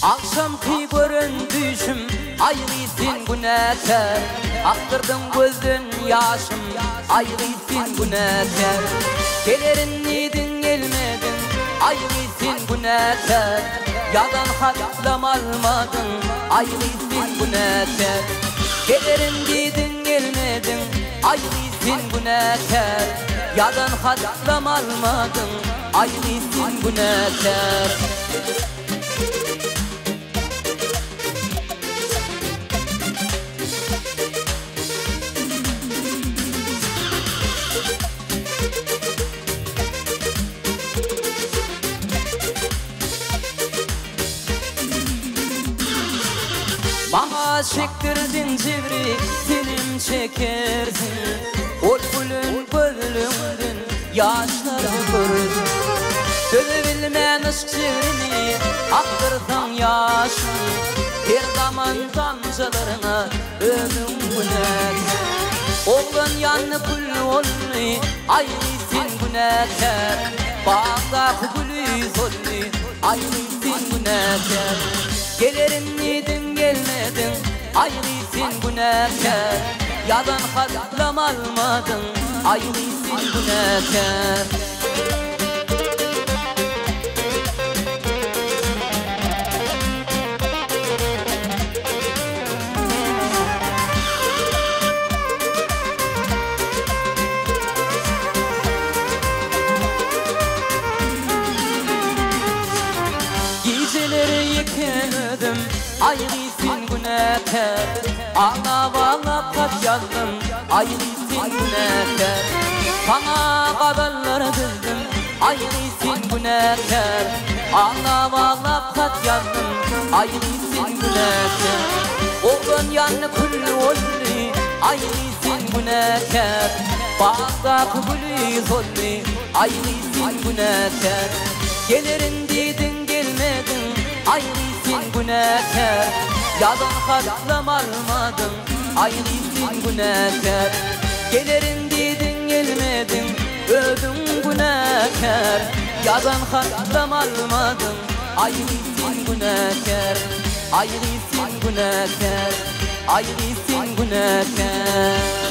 Akşam kıyıbırın düşüm ayrıysin günahkar. Aktırdın gözün yaşım ayrıysin günahkar. Gelerin nidin gelmedin ayrıysin günahkar. Yadan hatlam almadın ayrıysin günahkar. Gelerin nidin gelmedin ayrıysin günahkar. Yadan hatlam almadın ayrıysin günahkar. Bana çektirdin cevri film çekersin. Ol gülün gözlüğünden yaşları gördüm. Dövebilmen ışk cevrini aktırsan yaşını. Her zaman damcalarına ömrüm günahkar. Oğlan yanı gül olni ayrıysin günahkar. Bağdaki gülü solni ayrıysin günahkar. Gelerin nidin gelmedin ayrıysin günahkar. Yadan hatlam almadın ayrıysin günahkar. Geceleri yıkıldım ayrıysin günahkar. Ağlap ağlap kat yazdım ayrıysin günahkar. Sana kadarları dizdim ayrıysin günahkar. Ağlap ağlap kat yazdım ayrıysin günahkar. Oğlan yanı kulü oldu ayrıysin günahkar. Bağdaki gülü soldu ayrıysin günahkar. Gelirin dedin gelmedin ayrıysin günahkar. Yadan hatlam almadın ayrıysin günahkar. Gelirin dedin gelmedin öldün günahkar. Yadan hatlam almadın ayrıysin günahkar. Ayrıysin günahkar. Ayrıysin günahkar.